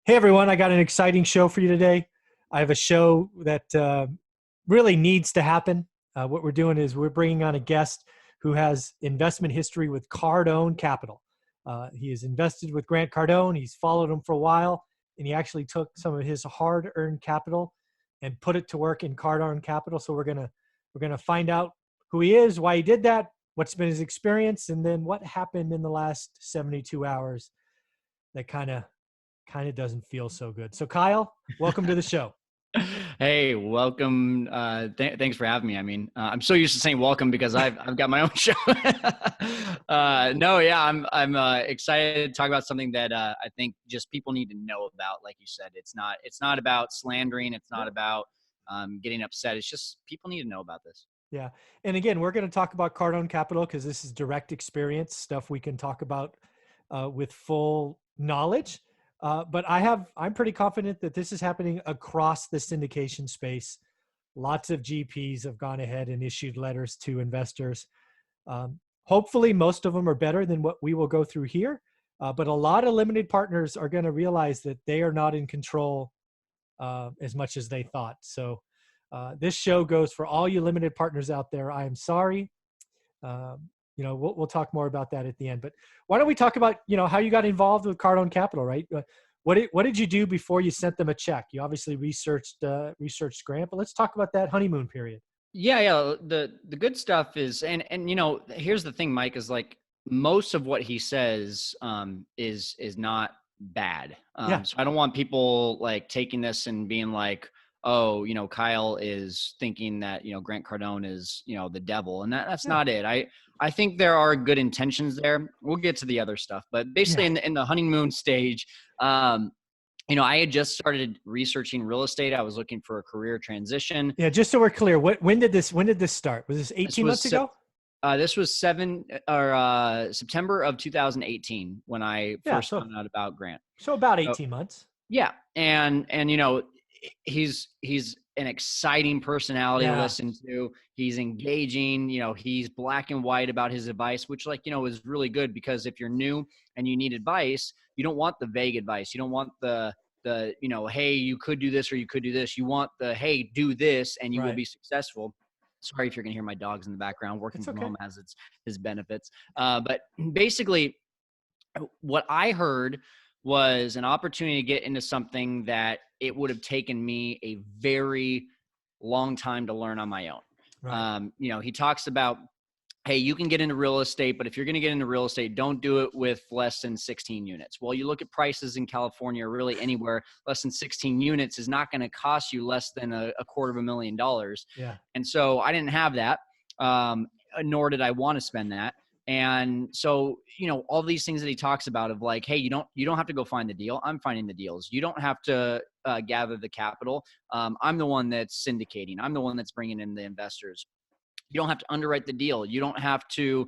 Hey everyone, I got an exciting show for you today. I have a show that really needs to happen. What we're doing is we're bringing on a guest who has investment history with Cardone Capital. He has invested with Grant Cardone. He's followed him for a while, and he actually took some of his hard-earned capital and put it to work in Cardone Capital. So we're gonna find out who he is, why he did that, what's been his experience, and then what happened in the last 72 hours that kind of doesn't feel so good. So Kyle, welcome to the show. Hey, welcome. Thanks for having me. I'm so used to saying welcome because I've got my own show. No, yeah, I'm excited to talk about something that I think just people need to know about. Like you said, it's not about slandering. It's not about getting upset. It's just people need to know about this. Yeah. And again, we're going to talk about Cardone Capital because this is direct experience stuff we can talk about with full knowledge. But I'm pretty confident that this is happening across the syndication space. Lots of GPs have gone ahead and issued letters to investors. Hopefully, most of them are better than what we will go through here. But a lot of limited partners are going to realize that they are not in control as much as they thought. So this show goes for all you limited partners out there. I am sorry. We'll talk more about that at the end. But why don't we talk about how you got involved with Cardone Capital, right? What did you do before you sent them a check? You obviously researched Grant, but let's talk about that honeymoon period. Yeah. The good stuff is, and here's the thing, Mike, is like most of what he says is not bad. Yeah, So I don't want people like taking this and being like, oh, Kyle is thinking that, Grant Cardone is, the devil. And that's yeah, not it. I think there are good intentions there. We'll get to the other stuff, but basically yeah, in the honeymoon stage, I had just started researching real estate. I was looking for a career transition. yeah. Just so we're clear, when did this start? Was this This 18 months was ago? this was September of 2018 when I Yeah, first so found out about Grant. about So, 18 months. yeah, and he's an exciting personality to Yeah, listen to. He's engaging. He's black and white about his advice, which is really good because if you're new and you need advice, you don't want the vague advice. You don't want the hey, you could do this or you could do this. You want the hey, do this and you will right. be successful. Sorry if you're gonna hear my dogs in the background. Working It's from okay. home has its benefits. But basically, what I heard was an opportunity to get into something that it would have taken me a very long time to learn on my own. Right. He talks about, hey, you can get into real estate, but if you're going to get into real estate, don't do it with less than 16 units. Well, you look at prices in California, or really anywhere, less than 16 units is not going to cost you less than a $250,000. Yeah. And so I didn't have that, nor did I want to spend that. And so, all these things that he talks about of like, hey, you don't have to go find the deal. I'm finding the deals. You don't have to gather the capital. I'm the one that's syndicating. I'm the one that's bringing in the investors. You don't have to underwrite the deal. You don't have to,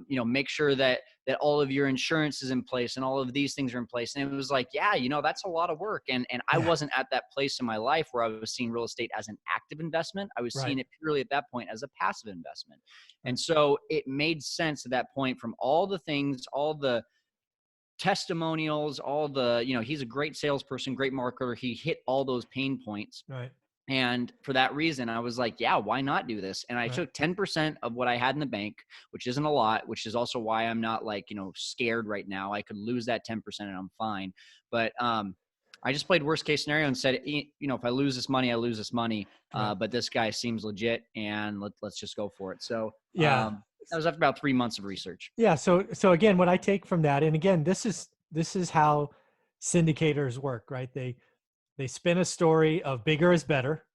make sure that all of your insurance is in place and all of these things are in place. And it was like, yeah, that's a lot of work. And I Yeah. wasn't at that place in my life where I was seeing real estate as an active investment. I was Right. seeing it purely at that point as a passive investment. And Right. so it made sense at that point from all the things, all the testimonials, all the, he's a great salesperson, great marketer. He hit all those pain points. Right. And for that reason, I was like, yeah, why not do this? And I Right. took 10% of what I had in the bank, which isn't a lot, which is also why I'm not like, scared right now. I could lose that 10% and I'm fine. But I just played worst case scenario and said, if I lose this money, I lose this money. Right. But this guy seems legit and let's just go for it. So Yeah. that was after about 3 months of research. Yeah. So again, what I take from that, and again, this is how syndicators work, right? They spin a story of bigger is better,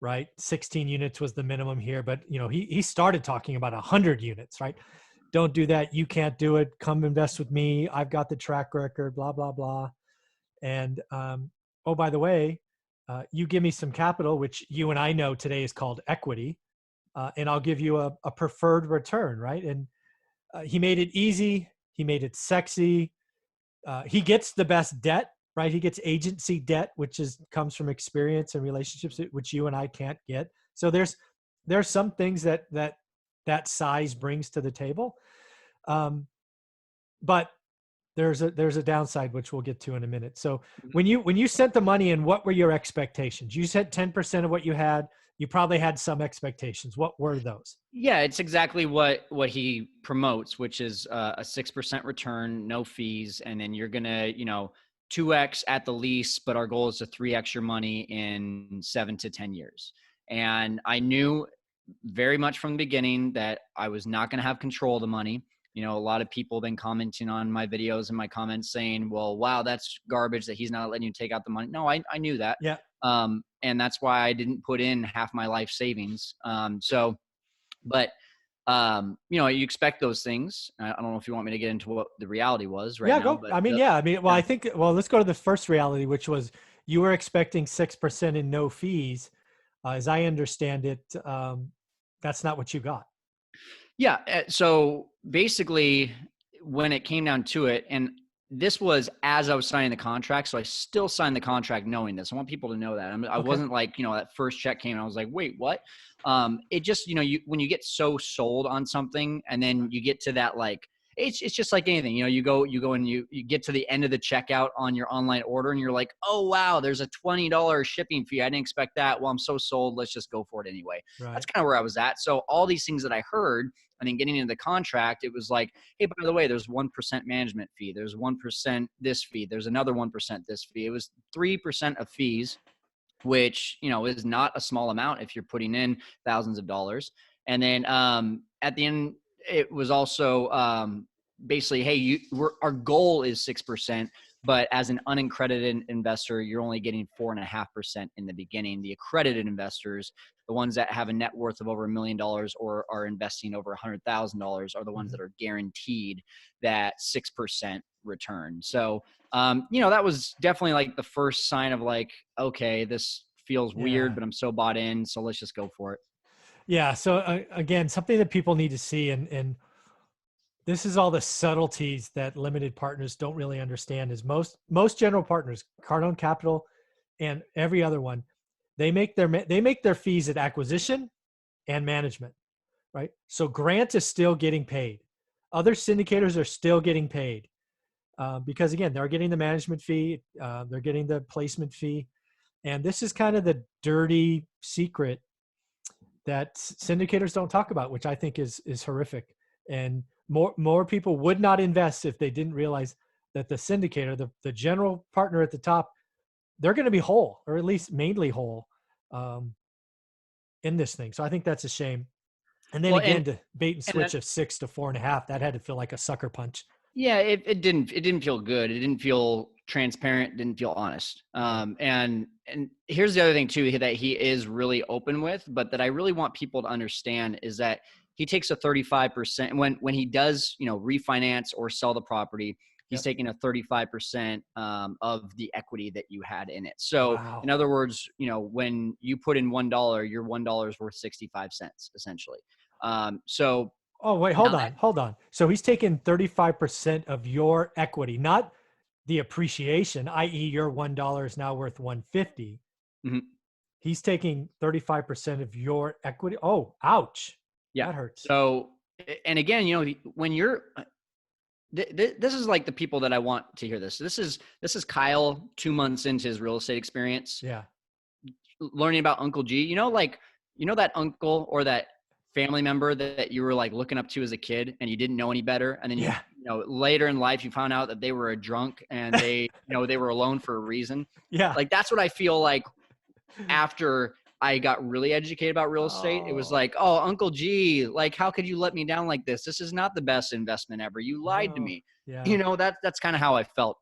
right? 16 units was the minimum here, but he started talking about 100 units, right? Don't do that. You can't do it. Come invest with me. I've got the track record, blah, blah, blah. And oh, by the way, you give me some capital, which you and I know today is called equity, and I'll give you a preferred return, right? And he made it easy. He made it sexy. He gets the best debt, right? He gets agency debt, which comes from experience and relationships, which you and I can't get. So there's some things that size brings to the table. But there's a downside, which we'll get to in a minute. So Mhm. when you sent the money in, what were your expectations? You said 10% of what you had. You probably had some expectations. What were those? Yeah, it's exactly what he promotes, which is a 6% return, no fees, and then you're gonna, 2x at the least, but our goal is to 3x your money in 7 to 10 years. And I knew very much from the beginning that I was not going to have control of the money. A lot of people have been commenting on my videos and my comments saying, well, wow, that's garbage that he's not letting you take out the money. No, I knew that. Yeah. And that's why I didn't put in half my life savings. But you expect those things. I don't know if you want me to get into what the reality was right Yeah, now, go. but I mean, yeah. I mean, well, yeah. I think, well, let's go to the first reality, which was you were expecting 6% in no fees. As I understand it, that's not what you got. Yeah. So basically, when it came down to it, and this was as I was signing the contract, so I still signed the contract knowing this. I want people to know that. I Okay. wasn't like, that first check came and I was like, wait, what? It just, when you get so sold on something and then you get to that, like, it's just like anything. You go and you get to the end of the checkout on your online order and you're like, oh wow, there's a $20 shipping fee. I didn't expect that. Well, I'm so sold. Let's just go for it anyway. That's Right. kind of where I was at. So all these things that I heard, and then getting into the contract, it was like, hey, by the way, there's 1% management fee. There's 1% this fee. There's another 1% this fee. It was 3% of fees, which, is not a small amount if you're putting in thousands of dollars. And then at the end, it was also basically, hey, our goal is 6%. But as an unaccredited investor, you're only getting 4.5% in the beginning. The accredited investors, the ones that have a net worth of over $1 million or are investing over $100,000, are the ones Mhm. that are guaranteed that 6% return. So, that was definitely like the first sign of like, okay, this feels weird, Yeah. but I'm so bought in. So let's just go for it. Yeah. So again, something that people need to see, and this is all the subtleties that limited partners don't really understand, is most general partners, Cardone Capital and every other one, they make their fees at acquisition and management, right? So Grant is still getting paid. Other syndicators are still getting paid, because again, they're getting the management fee, they're getting the placement fee, and this is kind of the dirty secret that syndicators don't talk about, which I think is horrific. And more people would not invest if they didn't realize that the syndicator, the general partner at the top, they're going to be whole, or at least mainly whole, um, in this thing. So I think that's a shame. And then Well, again, to bait and and switch of 6 to 4.5, that had to feel like a sucker punch. yeah, it didn't feel good. It didn't feel transparent, didn't feel honest. Right. And here's the other thing too that he is really open with, but that I really want people to understand is that he takes a 35% when he does, refinance or sell the property, he's Yep. taking a 35% of the equity that you had in it. So in Wow. other words, when you put in $1, your $1 is worth 65 cents essentially. So Oh, wait, now hold that on, hold on. So he's taking 35% of your equity, not the appreciation, i.e., your $1 is now worth 150. mhm. He's taking 35% of your equity. Oh, ouch. Yeah. That hurts. So, and again, when you're, this is like the people that I want to hear this. This is Kyle 2 months into his real estate experience, Yeah. learning about Uncle G. That uncle or that family member that you were like looking up to as a kid and you didn't know any better, and then Yeah. later in life you found out that they were a drunk and they were alone for a reason. Yeah. Like that's what I feel like after I got really educated about real estate. It was Oh, like, oh, Uncle G, like, how could you let me down like this? This is not the best investment ever. You lied to oh, me. yeah. That's kind of how I felt.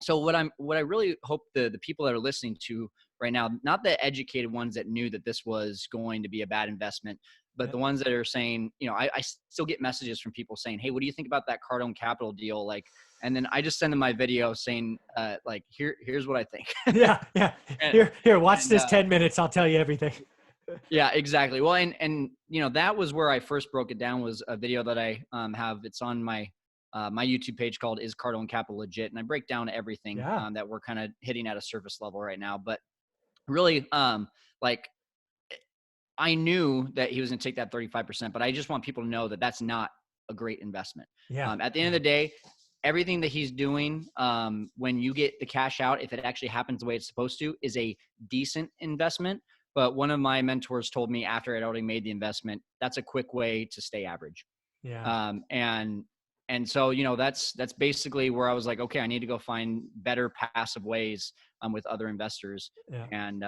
So what I really hope the people that are listening to right now, not the educated ones that knew that this was going to be a bad investment, but Yeah. the ones that are saying, I still get messages from people saying, hey, what do you think about that Cardone Capital deal? Like, and then I just send them my video saying, like, here's what I think. Yeah. Yeah. and, Here, watch and this 10 minutes. I'll tell you everything. Yeah, exactly. Well, and that was where I first broke it down, was a video that I have. It's on my YouTube page called "Is Cardone Capital Legit?" and I break down everything Yeah. that we're kind of hitting at a surface level right now. But really, like I knew that he was going to take that 35%, but I just want people to know that that's not a great investment. Yeah. At the end of Yeah. the day, everything that he's doing, when you get the cash out, if it actually happens the way it's supposed to, is a decent investment. But one of my mentors told me after I'd already made the investment, that's a quick way to stay average. Yeah. And so, you know, that's basically where I was like, okay, I need to go find better passive ways with other investors. Yeah. And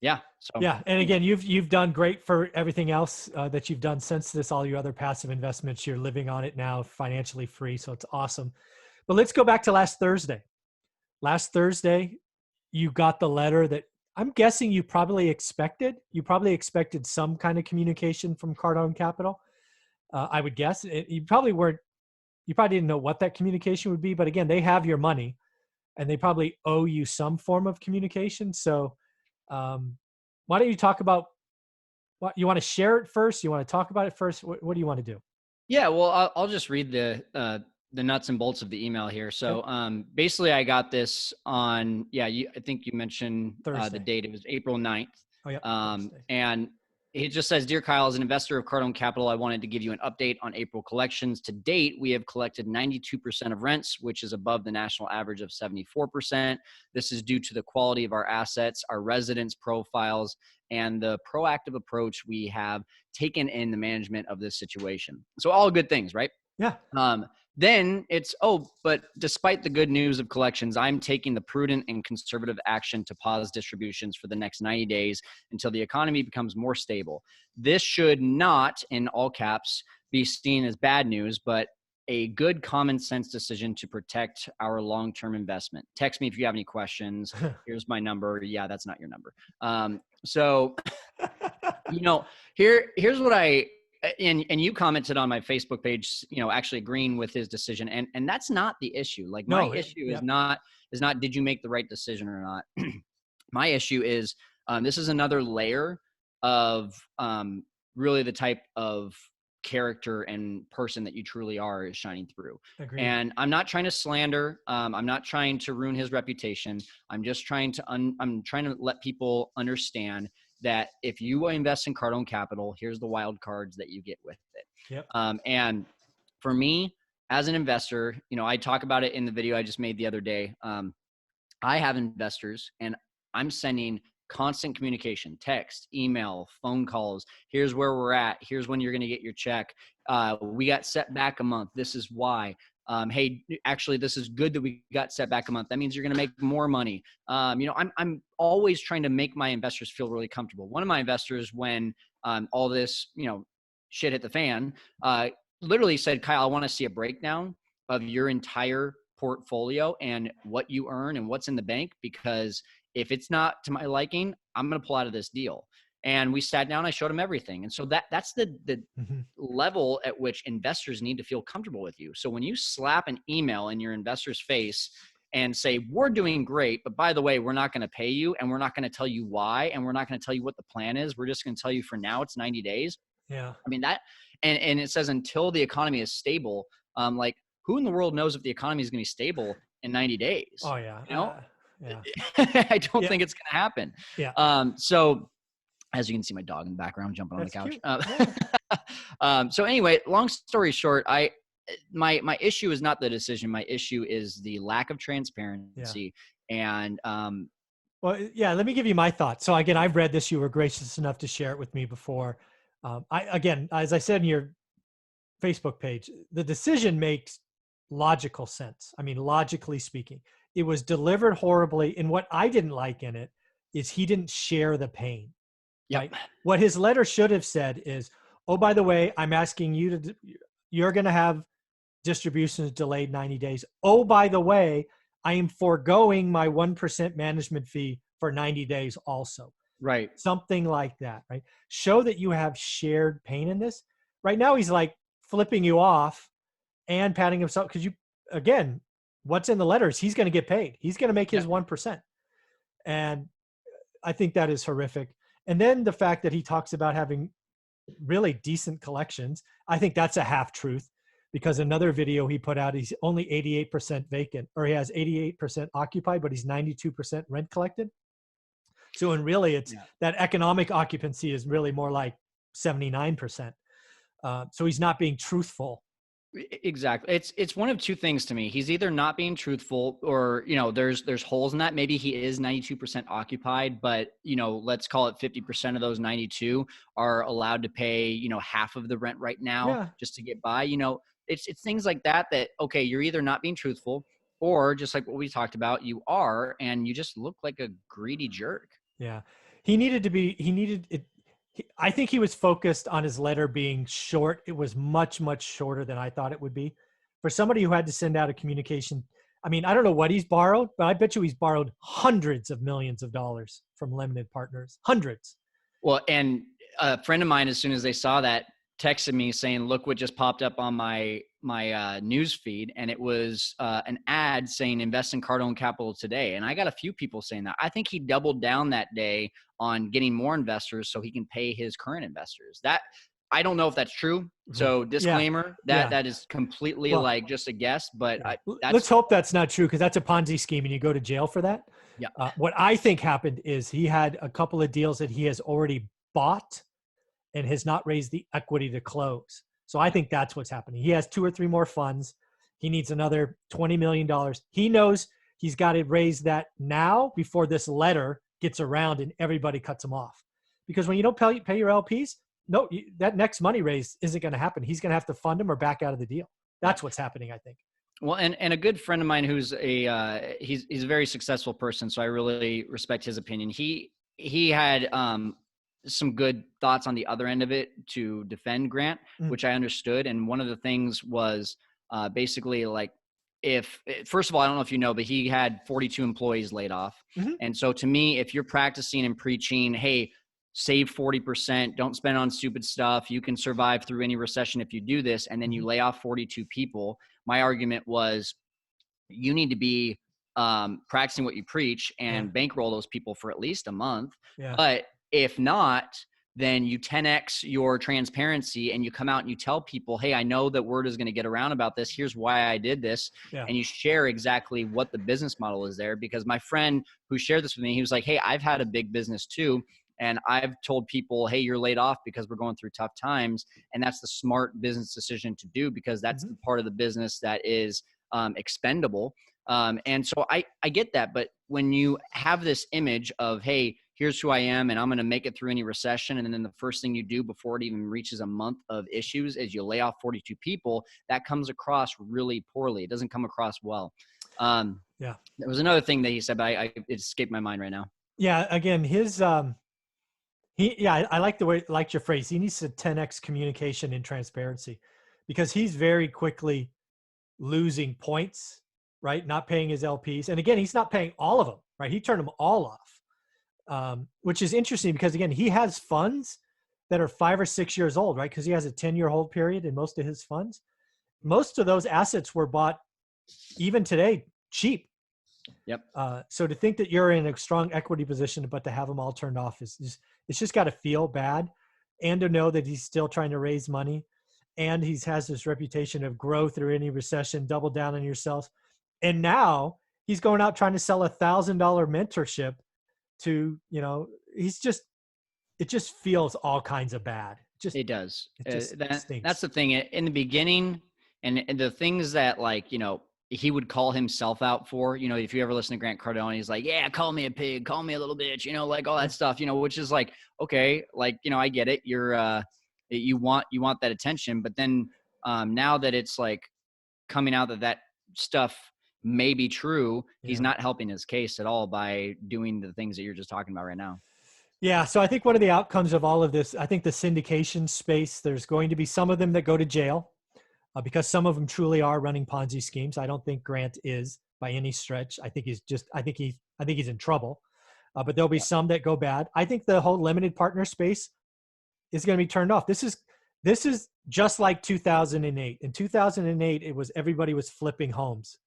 yeah. So Yeah. And again, you've done great for everything else that you've done since this, all your other passive investments. You're living on it now, financially free. So it's awesome. But let's go back to last Thursday. Last Thursday, you got the letter that I'm guessing you probably expected. You probably expected some kind of communication from Cardone Capital. I would guess you probably weren't. You probably didn't know what that communication would be. But again, they have your money, and they probably owe you some form of communication. So, why don't you talk about what you want to share it first? You want to talk about it first? What do you want to do? yeah, well, I'll just read the nuts and bolts of the email here. So basically, I got this on I think you mentioned the date. It was April 9th. Oh yeah. And it just says, "Dear Kyle, as an investor of Cardone Capital, I wanted to give you an update on April collections. To date, we have collected 92% of rents, which is above the national average of 74%. This is due to the quality of our assets, our residents' profiles, and the proactive approach we have taken in the management of this situation." So all good things, right? Yeah. Then it's, but despite the good news of collections, I'm taking the prudent and conservative action to pause distributions for the next 90 days until the economy becomes more stable. This should not, in all caps, be seen as bad news, but a good common sense decision to protect our long-term investment. Text me if you have any questions. Here's my number. Yeah, that's not your number. So, you know, here's what and you commented on my Facebook page, you know, actually agreeing with his decision. And that's not the issue. Like my issue is not, did you make the right decision or not? My issue is, this is another layer of really the type of character and person that you truly are is shining through. Agreed. And I'm not trying to slander. I'm not trying to ruin his reputation. I'm just trying to, I'm trying to let people understand that if you invest in Cardone Capital, here's the wild cards that you get with it. Yep. And for me, as an investor, you know, I talk about it in the video I just made the other day. I have investors and I'm sending constant communication, text, email, phone calls. Here's where we're at. Here's when you're going to get your check. We got set back a month. This is why. Hey, actually, this is good that we got set back a month. That means you're going to make more money. You know, I'm always trying to make my investors feel really comfortable. One of my investors, when all this, you know, shit hit the fan, literally said, "Kyle, I want to see a breakdown of your entire portfolio and what you earn and what's in the bank, because if it's not to my liking, I'm going to pull out of this deal." And we sat down, I showed him everything. And so that's the level at which investors need to feel comfortable with you. So when you slap an email in your investor's face and say, "We're doing great, but by the way, we're not going to pay you and we're not going to tell you why, and we're not going to tell you what the plan is. We're just going to tell you for now it's 90 days. Yeah. I mean, that, and it says until the economy is stable. Like, who in the world knows if the economy is going to be stable in 90 days? Oh yeah. You know? Yeah. I don't think it's going to happen. Yeah. So as you can see, my dog in the background jumping That's on the couch. So anyway, long story short, my issue is not the decision. My issue is the lack of transparency. And well, yeah, let me give you my thoughts. So again, I've read this. You were gracious enough to share it with me before. Again, as I said in your Facebook page, the decision makes logical sense. I mean, logically speaking, it was delivered horribly. And what I didn't like in it is he didn't share the pain. Yep. Right? What his letter should have said is, "Oh, by the way, I'm asking you to, you're going to have distributions delayed 90 days. Oh, by the way, I am foregoing my 1% management fee for 90 days also." Right. Something like that, right? Show that you have shared pain in this. Right now, he's like flipping you off and patting himself because you, again, what's in the letters, he's going to get paid. He's going to make his 1%. And I think that is horrific. And then the fact that he talks about having really decent collections, I think that's a half truth, because another video he put out, he's only 88% vacant, or he has 88% occupied, but he's 92% rent collected. So in really, it's that economic occupancy is really more like 79%. So he's not being truthful Exactly. It's one of two things to me. He's either not being truthful, or there's holes in that. Maybe he is 92% occupied, but let's call it 50% of those 92 are allowed to pay half of the rent right now Yeah. just to get by. It's things like that okay, you're either not being truthful, or just like what we talked about, you are, and you just look like a greedy jerk. Yeah. He needed to be, he needed it. I think he was focused on his letter being short. It was much, much shorter than I thought it would be. For somebody who had to send out a communication, I mean, I don't know what he's borrowed, but I bet you he's borrowed hundreds of millions of dollars from limited partners. Hundreds. Well, and a friend of mine, as soon as they saw that, texted me saying, "Look what just popped up on my news feed," and it was an ad saying "Invest in Cardone Capital today." And I got a few people saying that. I think he doubled down that day on getting more investors so he can pay his current investors. That I don't know if that's true. So Yeah. disclaimer Yeah. that is completely Well, like just a guess, but yeah. that's Let's hope that's not true, because that's a Ponzi scheme and you go to jail for that. yeah. What I think happened is he had a couple of deals that he has already bought and has not raised the equity to close. So I think that's what's happening. He has 2 or 3 more funds. He needs another $20 million. He knows he's got to raise that now before this letter gets around and everybody cuts him off. Because when you don't pay your LPs, no, that next money raise isn't going to happen. He's going to have to fund them or back out of the deal. That's what's happening, I think. Well, and a good friend of mine who's he's a very successful person, so I really respect his opinion. He had some good thoughts on the other end of it to defend Grant, which I understood. And one of the things was basically like, if first of all, I don't know if you know, but he had 42 employees laid off. And so to me, if you're practicing and preaching, hey, save 40%, don't spend on stupid stuff, you can survive through any recession if you do this, and then you lay off 42 people, my argument was you need to be practicing what you preach and bankroll those people for at least a month. Yeah. But if not, then you 10x your transparency and you come out and you tell people, hey, I know that word is going to get around about this. Here's why I did this. Yeah. And you share exactly what the business model is there. Because my friend who shared this with me, he was like, hey, I've had a big business too. And I've told people, hey, you're laid off because we're going through tough times. And that's the smart business decision to do, because that's the part of the business that is expendable. And so I get that. But when you have this image of, hey, here's who I am and I'm going to make it through any recession, and then the first thing you do before it even reaches a month of issues is you lay off 42 people, that comes across really poorly. It doesn't come across well. There was another thing that he said, but it escaped my mind right now. Yeah. Again, his I like your phrase. He needs to 10x communication and transparency, because he's very quickly losing points, right? Not paying his LPs. And again, he's not paying all of them, right? He turned them all off, which is interesting, because again, he has funds that are 5 or 6 years old, right? Because he has a 10-year hold period in most of his funds. Most of those assets were bought even today cheap. Yep. So to think that you're in a strong equity position, but to have them all turned off it's just got to feel bad. And to know that he's still trying to raise money, and he has this reputation of grow through any recession, double down on yourself. And now he's going out trying to sell $1,000 mentorship to, it just feels all kinds of bad. It does. It just stinks. That's the thing in the beginning, and the things that he would call himself out for, if you ever listen to Grant Cardone, he's like, yeah, call me a pig, call me a little bitch, like all that stuff, which is like, okay, I get it. You're, you want that attention, but then now that it's like coming out that stuff may be true, he's not helping his case at all by doing the things that you're just talking about right now. Yeah. So I think one of the outcomes of all of this, I think the syndication space, there's going to be some of them that go to jail. Because some of them truly are running Ponzi schemes. I don't think Grant is by any stretch. I think he's in trouble. But there'll be some that go bad. I think the whole limited partner space is going to be turned off. This is just like 2008. In 2008, everybody was flipping homes,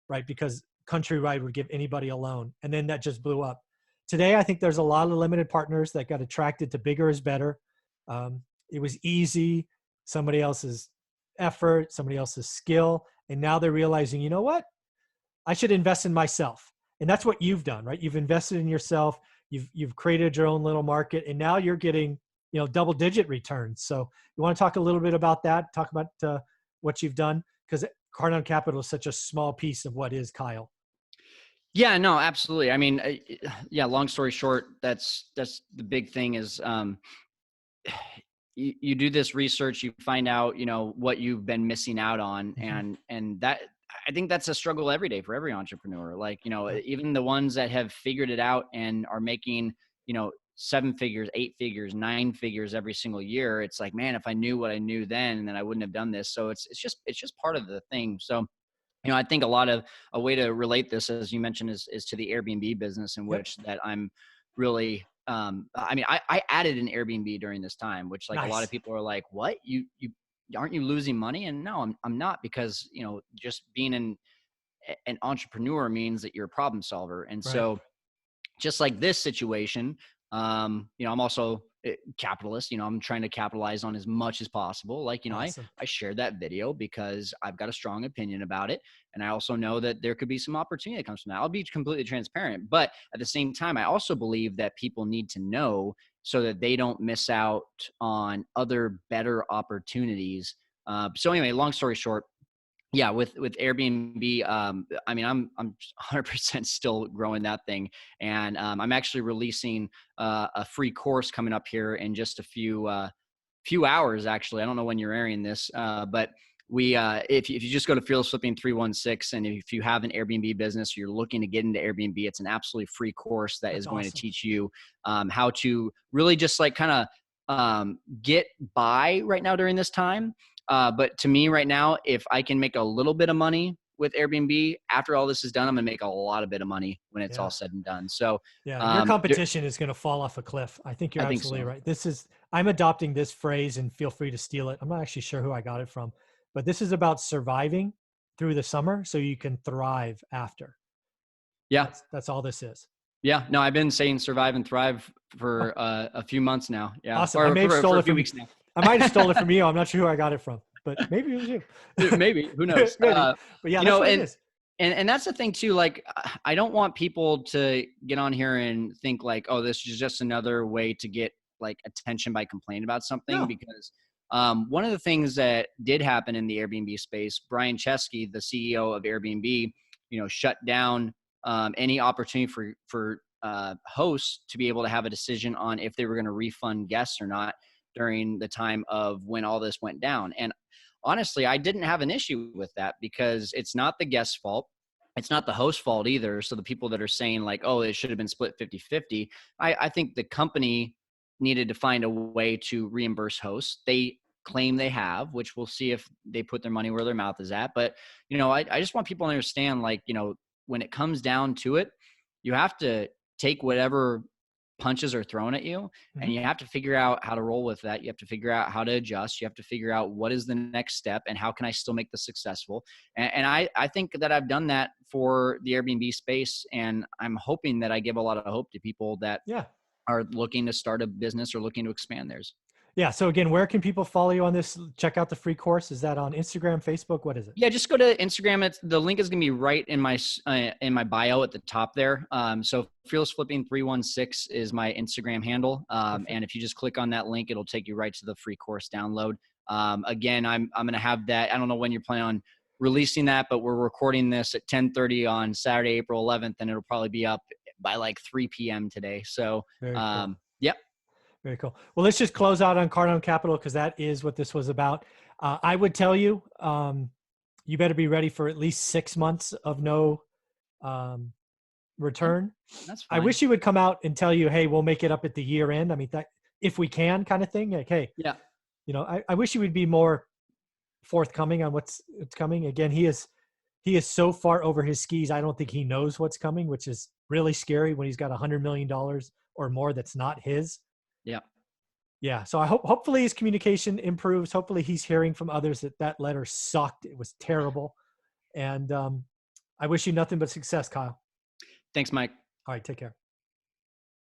right? Because Countrywide would give anybody a loan, and then that just blew up. Today, I think there's a lot of limited partners that got attracted to bigger is better. It was easy. Somebody else's effort, somebody else's skill. And now they're realizing, you know what? I should invest in myself. And that's what you've done, right? You've invested in yourself. You've created your own little market, and now you're getting, double-digit returns. So you want to talk a little bit about that? Talk about what you've done? Because Cardone Capital is such a small piece of what is Kyle. Yeah, no, absolutely. I mean, yeah, long story short, that's the big thing is, you do this research, you find out, what you've been missing out on. Mm-hmm. And that, I think that's a struggle every day for every entrepreneur. Like, Yeah. even the ones that have figured it out and are making, 7 figures, 8 figures, 9 figures every single year. It's like, man, if I knew what I knew then I wouldn't have done this. So it's just part of the thing. So, I think a way to relate this, as you mentioned, is to the Airbnb business, in Yep. which that I'm really, I mean, I added an Airbnb during this time, which, like, a lot of Nice. people are like, what, you aren't you losing money? And no, I'm not, because, just being an entrepreneur means that you're a problem solver. And Right. so, just like this situation, I'm also a capitalist. I'm trying to capitalize on as much as possible. Like, Awesome. I shared that video because I've got a strong opinion about it. And I also know that there could be some opportunity that comes from that. I'll be completely transparent. But at the same time, I also believe that people need to know so that they don't miss out on other better opportunities. So anyway, long story short, yeah, with Airbnb, I mean, I'm 100% still growing that thing. And I'm actually releasing a free course coming up here in just a few hours. Actually, I don't know when you're airing this, but if you just go to Fearless Flipping 316, and if you have an Airbnb business, or you're looking to get into Airbnb, it's an absolutely free course that That's is going to awesome. teach you how to really just, like, kind of get by right now during this time. But to me right now, if I can make a little bit of money with Airbnb after all this is done, I'm gonna make a lot of bit of money when it's all Yeah. said and done. So Yeah. Your there, competition is going to fall off a cliff. I think you're I think absolutely so. right. I'm adopting this phrase, and feel free to steal it. I'm not actually sure who I got it from, but this is about surviving through the summer so you can thrive after. Yeah. That's all this is. Yeah, no, I've been saying survive and thrive for a few months now. Yeah, Awesome. I or may have for stole a it few from you. weeks now. I might have stole it from you. I'm not sure who I got it from, but maybe it was you. Maybe, who knows? Maybe. But yeah, You that's know, what it and is. and that's the thing too. Like, I don't want people to get on here and think like, oh, this is just another way to get, like, attention by complaining about something. No. Because one of the things that did happen in the Airbnb space, Brian Chesky, the CEO of Airbnb, shut down any opportunity for hosts to be able to have a decision on if they were going to refund guests or not during the time of when all this went down. And honestly, I didn't have an issue with that, because it's not the guest's fault. It's not the host's fault either. So the people that are saying, like, oh, it should have been split 50-50, I think the company needed to find a way to reimburse hosts. They claim they have, which we'll see if they put their money where their mouth is at. But, I just want people to understand, like, when it comes down to it, you have to take whatever punches are thrown at you, and Mhm. you have to figure out how to roll with that. You have to figure out how to adjust. You have to figure out what is the next step and how can I still make this successful. And I think that I've done that for the Airbnb space, and I'm hoping that I give a lot of hope to people that Yeah. are looking to start a business or looking to expand theirs. Yeah. So again, where can people follow you on this? Check out the free course. Is that on Instagram, Facebook? What is it? Yeah, just go to Instagram. The link is gonna be right in my bio at the top there. So Fearless Flipping 316 is my Instagram handle. Perfect. And if you just click on that link, it'll take you right to the free course download. Again, I'm gonna have that. I don't know when you're planning on releasing that, but we're recording this at 10:30 on Saturday, April 11th, and it'll probably be up by like 3 p.m. today. So Very cool. yep. Very cool. Well, let's just close out on Cardone Capital, because that is what this was about. I would tell you, you better be ready for at least 6 months of no um, return. That's I fine. wish you would come out and tell you, hey, we'll make it up at the year end. I mean, that if we can, kind of thing. Like, hey, Yeah. I wish you would be more forthcoming on what's coming. Again, he is so far over his skis. I don't think he knows what's coming, which is really scary when he's got $100 million or more that's not his. Yeah. Yeah. So hopefully his communication improves. Hopefully he's hearing from others that letter sucked. It was terrible. And I wish you nothing but success, Kyle. Thanks, Mike. All right. Take care.